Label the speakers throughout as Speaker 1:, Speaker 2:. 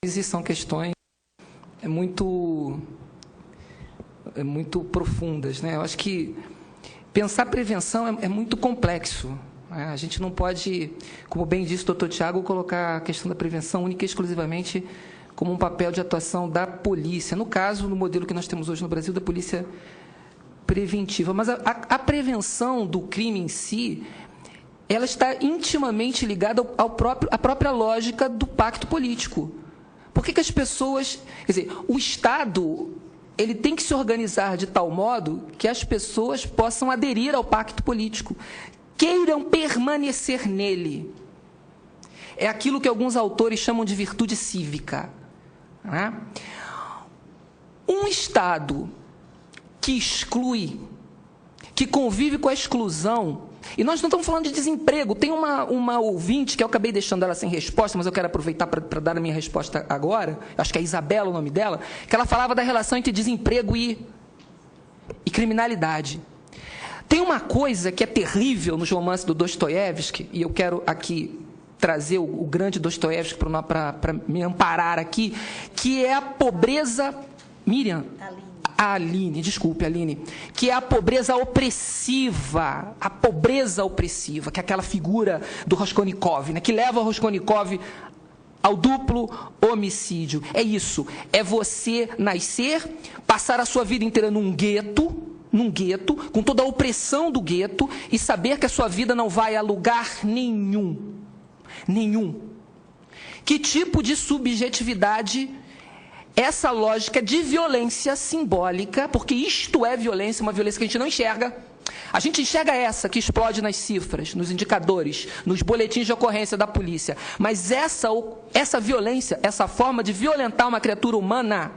Speaker 1: E são questões muito profundas, né? Eu acho que pensar prevenção é muito complexo, né? A gente não pode, como bem disse o doutor Tiago, colocar a questão da prevenção única e exclusivamente como um papel de atuação da polícia. No caso, no modelo que nós temos hoje no Brasil, da polícia preventiva. Mas a prevenção do crime em si, ela está intimamente ligada à própria lógica do pacto político. Por que as pessoas... Quer dizer, o Estado, ele tem que se organizar de tal modo que as pessoas possam aderir ao pacto político, queiram permanecer nele. É aquilo que alguns autores chamam de virtude cívica, né? Um Estado que exclui, que convive com a exclusão... E nós não estamos falando de desemprego. Tem uma ouvinte, que eu acabei deixando ela sem resposta, mas eu quero aproveitar para dar a minha resposta agora, acho que é Isabela o nome dela, que ela falava da relação entre desemprego e criminalidade. Tem uma coisa que é terrível nos romances do Dostoiévski, e eu quero aqui trazer o grande Dostoiévski para me amparar aqui, que é a pobreza... Miriam? Aline, desculpe, Aline, que é a pobreza opressiva, que é aquela figura do Raskolnikov, né, que leva o Raskolnikov ao duplo homicídio. É isso, é você nascer, passar a sua vida inteira num gueto, com toda a opressão do gueto, e saber que a sua vida não vai a lugar nenhum. Que tipo de subjetividade... Essa lógica de violência simbólica, porque isto é violência, uma violência que a gente não enxerga. A gente enxerga essa que explode nas cifras, nos indicadores, nos boletins de ocorrência da polícia. Mas essa violência, essa forma de violentar uma criatura humana,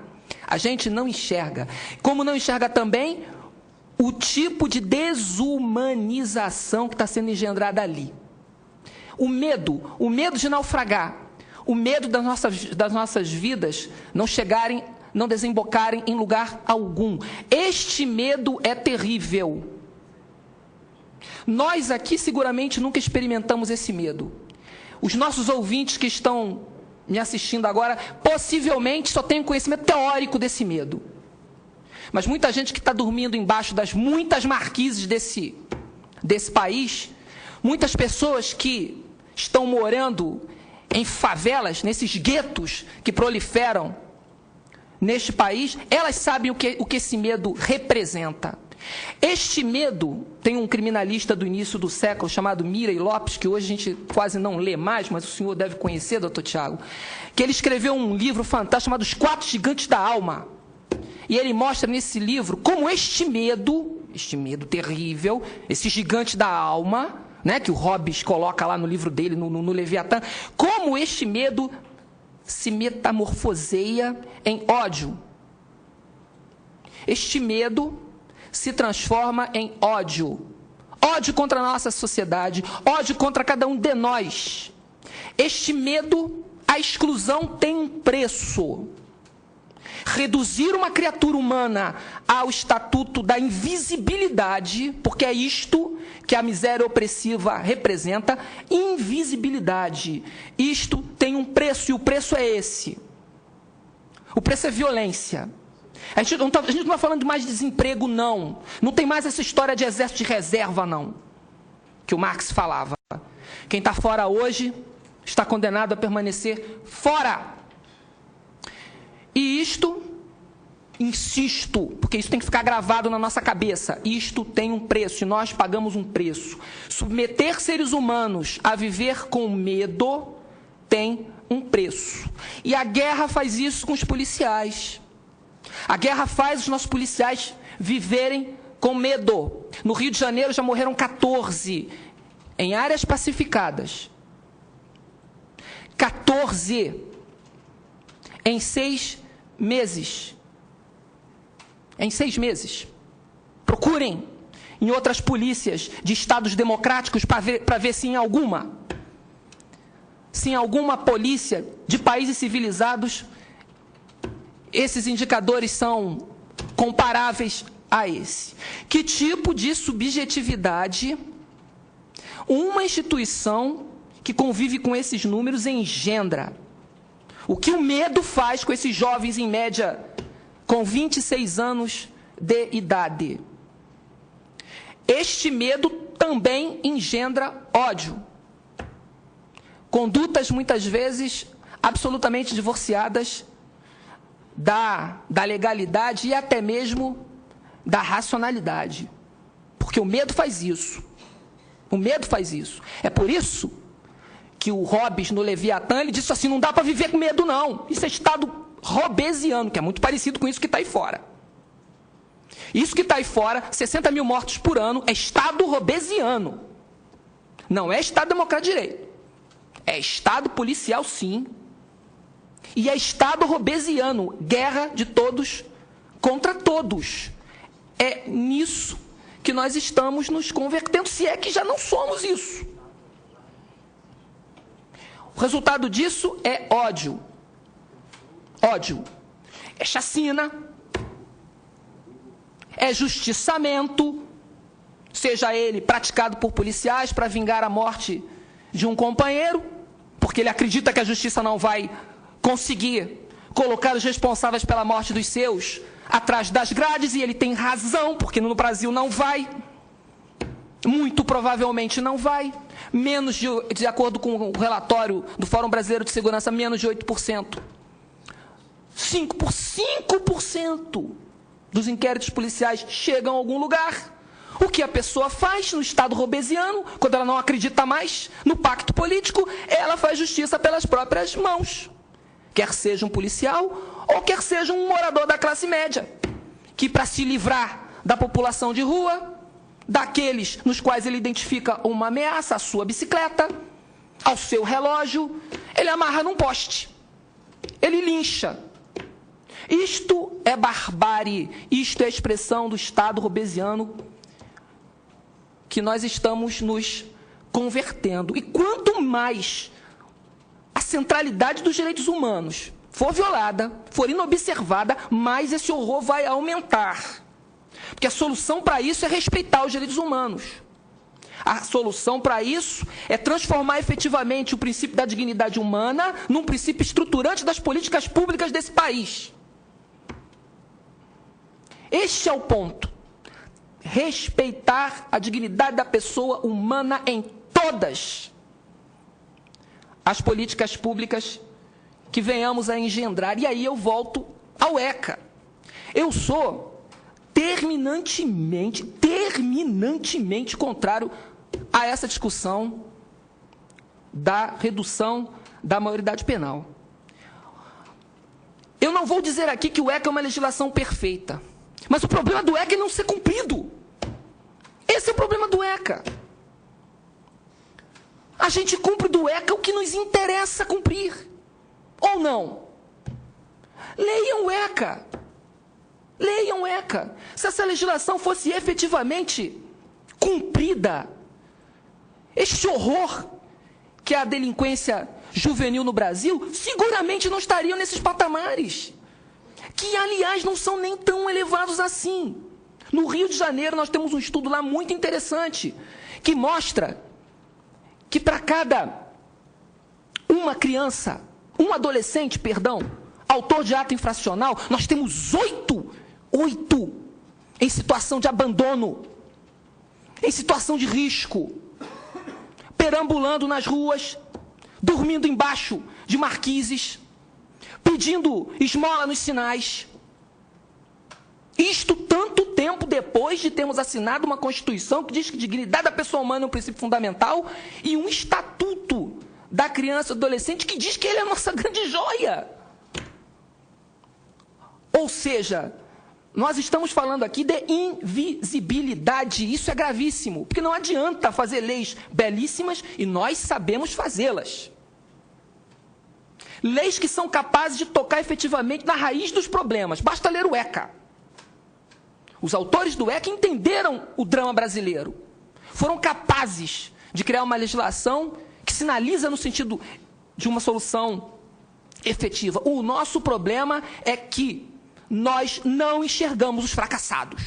Speaker 1: a gente não enxerga. Como não enxerga também o tipo de desumanização que está sendo engendrada ali. O medo de naufragar. O medo das nossas vidas não desembocarem em lugar algum. Este medo é terrível. Nós aqui seguramente nunca experimentamos esse medo. Os nossos ouvintes que estão me assistindo agora, possivelmente só têm conhecimento teórico desse medo. Mas muita gente que está dormindo embaixo das muitas marquises desse país, muitas pessoas que estão morando em favelas, nesses guetos que proliferam neste país, elas sabem o que esse medo representa. Este medo, tem um criminalista do início do século chamado Mirey Lopes, que hoje a gente quase não lê mais, mas o senhor deve conhecer, doutor Tiago, que ele escreveu um livro fantástico chamado Os Quatro Gigantes da Alma. E ele mostra nesse livro como este medo terrível, esse gigante da alma, né, que o Hobbes coloca lá no livro dele, no Leviatã, como este medo se metamorfoseia em ódio. Este medo se transforma em ódio. Ódio contra a nossa sociedade, ódio contra cada um de nós. Este medo, a exclusão tem um preço. Reduzir uma criatura humana ao estatuto da invisibilidade, porque é isto que a miséria opressiva representa, invisibilidade. Isto tem um preço, e o preço é esse. O preço é violência. A gente não está falando mais de desemprego, não. Não tem mais essa história de exército de reserva, não, que o Marx falava. Quem está fora hoje está condenado a permanecer fora. E isto, insisto, porque isso tem que ficar gravado na nossa cabeça, isto tem um preço, e nós pagamos um preço. Submeter seres humanos a viver com medo tem um preço. E a guerra faz isso com os policiais. A guerra faz os nossos policiais viverem com medo. No Rio de Janeiro já morreram 14 em áreas pacificadas. 14 em 6 meses. Em 6 meses. Procurem em outras polícias de estados democráticos para ver se em alguma polícia de países civilizados esses indicadores são comparáveis a esse. Que tipo de subjetividade uma instituição que convive com esses números engendra? O que o medo faz com esses jovens, em média, com 26 anos de idade? Este medo também engendra ódio. Condutas, muitas vezes, absolutamente divorciadas da legalidade e até mesmo da racionalidade. Porque o medo faz isso. O medo faz isso. É por isso que o Hobbes, no Leviatã, ele disse assim, não dá para viver com medo, não. Isso é estado hobbesiano, que é muito parecido com isso que está aí fora. Isso que está aí fora, 60 mil mortos por ano, é estado hobbesiano. Não é estado democrático de direito. É estado policial, sim. E é estado hobbesiano, guerra de todos contra todos. É nisso que nós estamos nos convertendo, se é que já não somos isso. O resultado disso é ódio. Ódio. É chacina. É justiçamento, seja ele praticado por policiais para vingar a morte de um companheiro, porque ele acredita que a justiça não vai conseguir colocar os responsáveis pela morte dos seus atrás das grades, e ele tem razão, porque no Brasil não vai. Muito provavelmente não vai. Menos de acordo com o relatório do Fórum Brasileiro de Segurança, menos de 8%. 5% dos inquéritos policiais chegam a algum lugar. O que a pessoa faz no estado hobbesiano, quando ela não acredita mais no pacto político, ela faz justiça pelas próprias mãos. Quer seja um policial ou quer seja um morador da classe média, que para se livrar da população de rua, daqueles nos quais ele identifica uma ameaça à sua bicicleta, ao seu relógio, ele amarra num poste, ele lincha. Isto é barbárie, isto é a expressão do estado hobbesiano que nós estamos nos convertendo. E quanto mais a centralidade dos direitos humanos for violada, for inobservada, mais esse horror vai aumentar. Porque a solução para isso é respeitar os direitos humanos. A solução para isso é transformar efetivamente o princípio da dignidade humana num princípio estruturante das políticas públicas desse país. Este é o ponto. Respeitar a dignidade da pessoa humana em todas as políticas públicas que venhamos a engendrar. E aí eu volto ao ECA. Eu sou terminantemente contrário a essa discussão da redução da maioridade penal. Eu não vou dizer aqui que o ECA é uma legislação perfeita, mas o problema do ECA é não ser cumprido. Esse é o problema do ECA. A gente cumpre do ECA o que nos interessa cumprir. Ou não? Leiam o ECA. Leiam o ECA. Se essa legislação fosse efetivamente cumprida, este horror que é a delinquência juvenil no Brasil, seguramente não estariam nesses patamares, que, aliás, não são nem tão elevados assim. No Rio de Janeiro, nós temos um estudo lá muito interessante, que mostra que para cada um adolescente, autor de ato infracional, nós temos 8 em situação de abandono, em situação de risco, perambulando nas ruas, dormindo embaixo de marquises, pedindo esmola nos sinais. Isto tanto tempo depois de termos assinado uma Constituição que diz que a dignidade da pessoa humana é um princípio fundamental e um estatuto da criança e do adolescente que diz que ele é a nossa grande joia. Ou seja, nós estamos falando aqui de invisibilidade. Isso é gravíssimo, porque não adianta fazer leis belíssimas e nós sabemos fazê-las. Leis que são capazes de tocar efetivamente na raiz dos problemas. Basta ler o ECA. Os autores do ECA entenderam o drama brasileiro. Foram capazes de criar uma legislação que sinaliza no sentido de uma solução efetiva. O nosso problema é que nós não enxergamos os fracassados.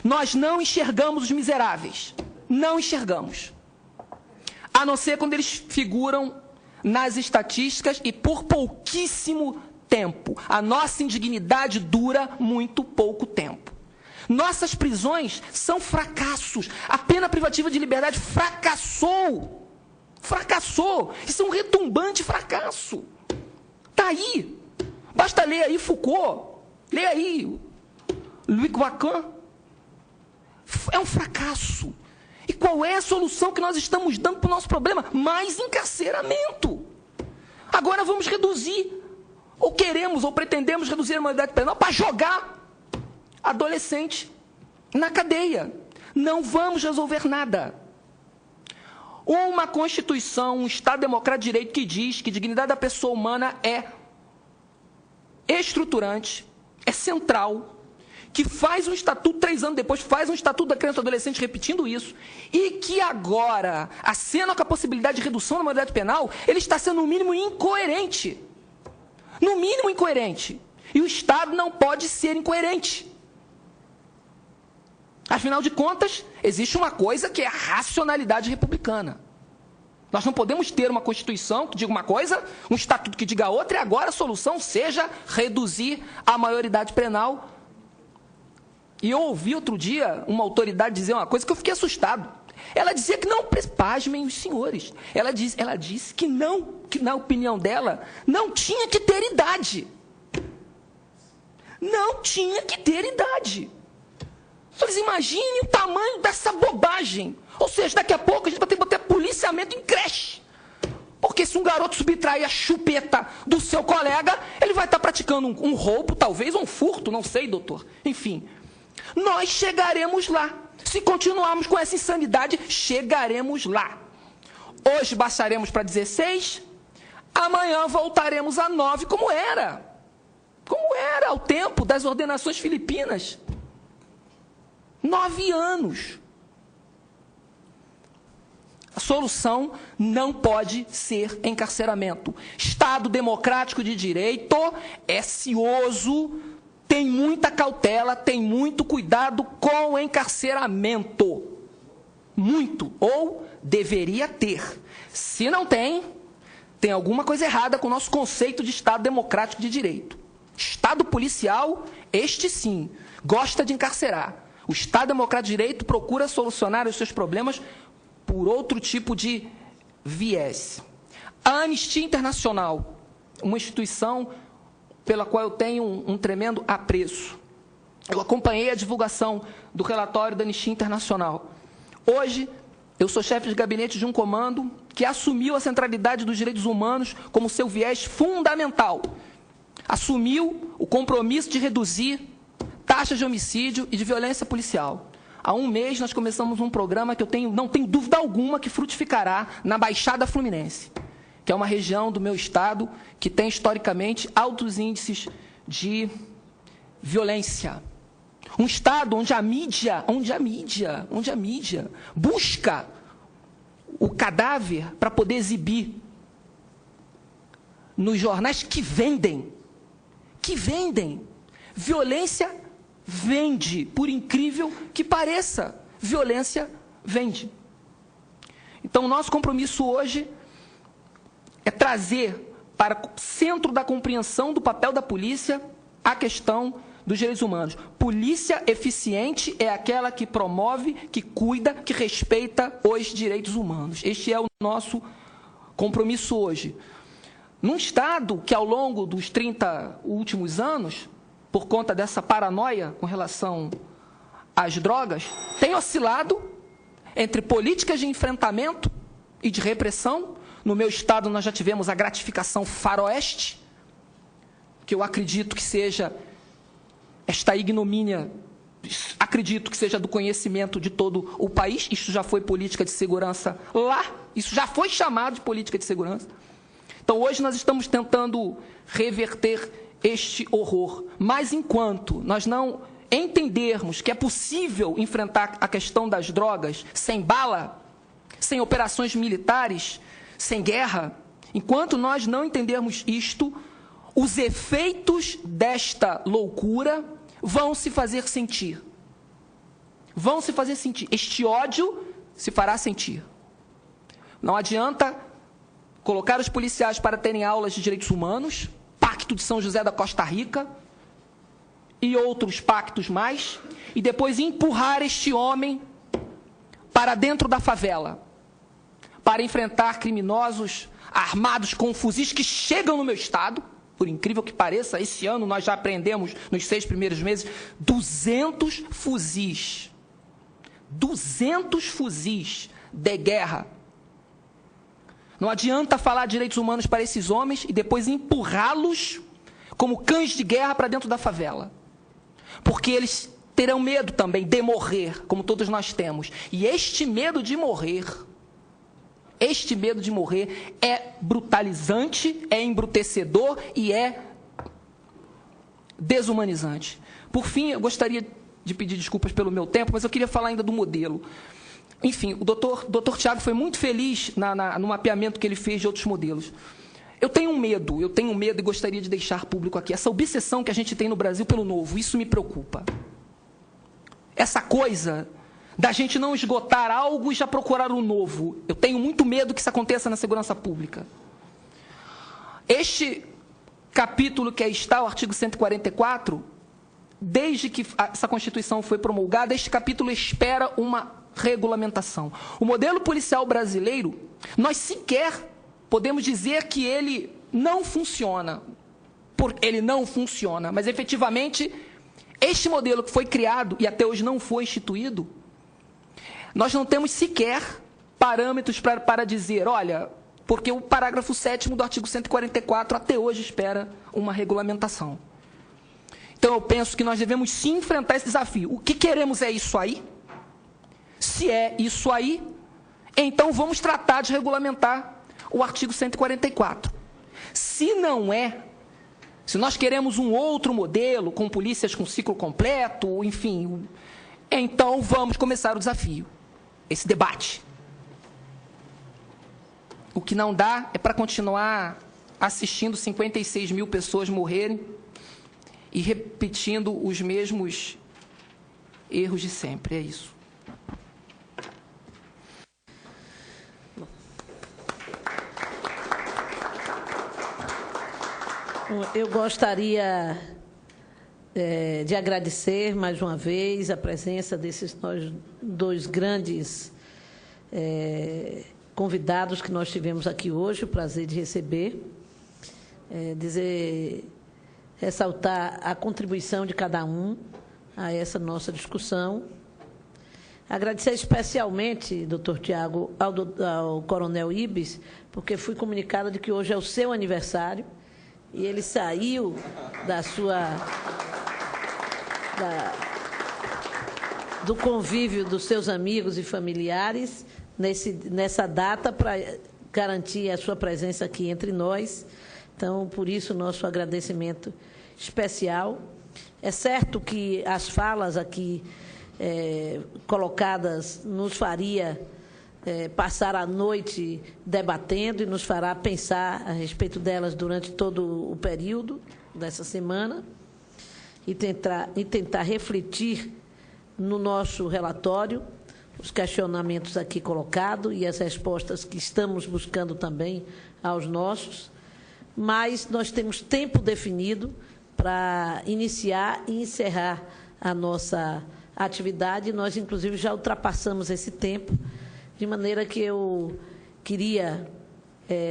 Speaker 1: Nós não enxergamos os miseráveis. Não enxergamos. A não ser quando eles figuram nas estatísticas e por pouquíssimo tempo. A nossa indignidade dura muito pouco tempo. Nossas prisões são fracassos. A pena privativa de liberdade fracassou. Fracassou. Isso é um retumbante fracasso. Está aí. Basta ler aí Foucault. Lê aí Louis Lacan. É um fracasso. E qual é a solução que nós estamos dando para o nosso problema? Mais encarceramento. Agora vamos reduzir, ou queremos, ou pretendemos reduzir a maioridade penal para jogar adolescente na cadeia. Não vamos resolver nada. Uma Constituição, um Estado democrático de direito que diz que a dignidade da pessoa humana é estruturante, é central, que faz um estatuto 3 anos depois, faz um estatuto da criança e do adolescente repetindo isso, e que agora, acena com a possibilidade de redução da maioridade penal, ele está sendo no mínimo incoerente. No mínimo incoerente. E o Estado não pode ser incoerente. Afinal de contas, existe uma coisa que é a racionalidade republicana. Nós não podemos ter uma Constituição que diga uma coisa, um estatuto que diga outra, e agora a solução seja reduzir a maioridade penal. E eu ouvi outro dia uma autoridade dizer uma coisa que eu fiquei assustado. Ela dizia que não, pasmem os senhores. Ela disse que não, que na opinião dela, não tinha que ter idade. Não tinha que ter idade. Vocês imaginem o tamanho dessa bobagem. Ou seja, daqui a pouco a gente vai ter que botar policiamento em creche. Porque se um garoto subtrair a chupeta do seu colega, ele vai estar praticando um roubo, talvez, ou um furto, não sei, doutor. Enfim, nós chegaremos lá. Se continuarmos com essa insanidade, chegaremos lá. Hoje baixaremos para 16, amanhã voltaremos a 9, como era. Como era ao tempo das ordenações filipinas. 9 anos. A solução não pode ser encarceramento. Estado democrático de direito é cioso, tem muita cautela, tem muito cuidado com o encarceramento. Muito. Ou deveria ter. Se não tem, tem alguma coisa errada com o nosso conceito de Estado democrático de direito. Estado policial, este sim, gosta de encarcerar. O Estado democrático de direito procura solucionar os seus problemas por outro tipo de viés. A Anistia Internacional, uma instituição pela qual eu tenho um tremendo apreço. Eu acompanhei a divulgação do relatório da Anistia Internacional. Hoje, eu sou chefe de gabinete de um comando que assumiu a centralidade dos direitos humanos como seu viés fundamental. Assumiu o compromisso de reduzir taxas de homicídio e de violência policial. Há um mês nós começamos um programa que não tenho dúvida alguma que frutificará na Baixada Fluminense, que é uma região do meu estado que tem historicamente altos índices de violência. Um estado onde a mídia busca o cadáver para poder exibir nos jornais que vendem. Violência vende, por incrível que pareça. Violência vende. Então, o nosso compromisso hoje é trazer para o centro da compreensão do papel da polícia a questão dos direitos humanos. Polícia eficiente é aquela que promove, que cuida, que respeita os direitos humanos. Este é o nosso compromisso hoje. Num Estado que, ao longo dos 30 últimos anos, por conta dessa paranoia com relação às drogas, tem oscilado entre políticas de enfrentamento e de repressão. No meu estado, nós já tivemos a gratificação faroeste, que eu acredito que seja esta ignomínia, acredito que seja do conhecimento de todo o país. Isso já foi política de segurança lá, isso já foi chamado de política de segurança. Então, hoje nós estamos tentando reverter este horror. Mas enquanto nós não entendermos que é possível enfrentar a questão das drogas sem bala, sem operações militares, sem guerra, enquanto nós não entendermos isto, os efeitos desta loucura vão se fazer sentir. Vão se fazer sentir. Este ódio se fará sentir. Não adianta colocar os policiais para terem aulas de direitos humanos, Pacto de São José da Costa Rica e outros pactos mais, e depois empurrar este homem para dentro da favela, para enfrentar criminosos armados com fuzis que chegam no meu estado. Por incrível que pareça, esse ano nós já apreendemos, nos 6 primeiros meses, 200 fuzis. 200 fuzis de guerra. Não adianta falar de direitos humanos para esses homens e depois empurrá-los como cães de guerra para dentro da favela. Porque eles terão medo também de morrer, como todos nós temos. E este medo de morrer é brutalizante, é embrutecedor e é desumanizante. Por fim, eu gostaria de pedir desculpas pelo meu tempo, mas eu queria falar ainda do modelo. Enfim, o doutor Tiago foi muito feliz no mapeamento que ele fez de outros modelos. Eu tenho medo e gostaria de deixar público aqui. Essa obsessão que a gente tem no Brasil pelo novo, isso me preocupa. Essa coisa da gente não esgotar algo e já procurar o novo. Eu tenho muito medo que isso aconteça na segurança pública. Este capítulo que aí está, o artigo 144, desde que essa Constituição foi promulgada, este capítulo espera uma regulamentação. O modelo policial brasileiro, nós sequer podemos dizer que ele não funciona. Ele não funciona, mas efetivamente, este modelo que foi criado e até hoje não foi instituído, nós não temos sequer parâmetros para dizer, olha, porque o parágrafo 7º do artigo 144 até hoje espera uma regulamentação. Então, eu penso que nós devemos sim enfrentar esse desafio. O que queremos é isso aí? Se é isso aí, então vamos tratar de regulamentar o artigo 144. Se não é, se nós queremos um outro modelo, com polícias com ciclo completo, enfim, então vamos começar o desafio, esse debate. O que não dá é para continuar assistindo 56 mil pessoas morrerem e repetindo os mesmos erros de sempre. É isso.
Speaker 2: Eu gostaria de agradecer mais uma vez a presença desses dois grandes convidados que nós tivemos aqui hoje, o prazer de receber, ressaltar a contribuição de cada um a essa nossa discussão. Agradecer especialmente, doutor Tiago, ao coronel Ibis, porque fui comunicada de que hoje é o seu aniversário, e ele saiu do convívio dos seus amigos e familiares nessa data para garantir a sua presença aqui entre nós. Então, por isso, nosso agradecimento especial. É certo que as falas aqui colocadas nos faria passar a noite debatendo e nos fará pensar a respeito delas durante todo o período dessa semana e tentar refletir no nosso relatório os questionamentos aqui colocados e as respostas que estamos buscando também aos nossos, mas nós temos tempo definido para iniciar e encerrar a nossa atividade. Nós, inclusive, já ultrapassamos esse tempo, de maneira que eu queria,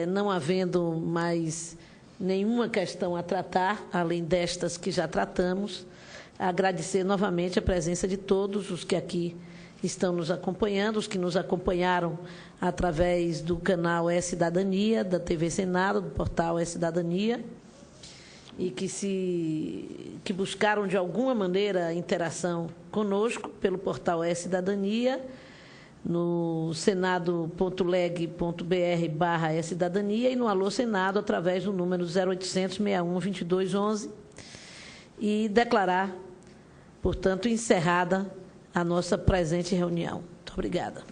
Speaker 2: não havendo mais nenhuma questão a tratar, além destas que já tratamos, agradecer novamente a presença de todos os que aqui estão nos acompanhando, os que nos acompanharam através do canal E-Cidadania, da TV Senado, do portal E-Cidadania, e que buscaram, de alguma maneira, a interação conosco pelo portal E-Cidadania, no senado.leg.br/e-cidadania e no Alô Senado, através do número 0800 61 22 11, e declarar, portanto, encerrada a nossa presente reunião. Muito obrigada.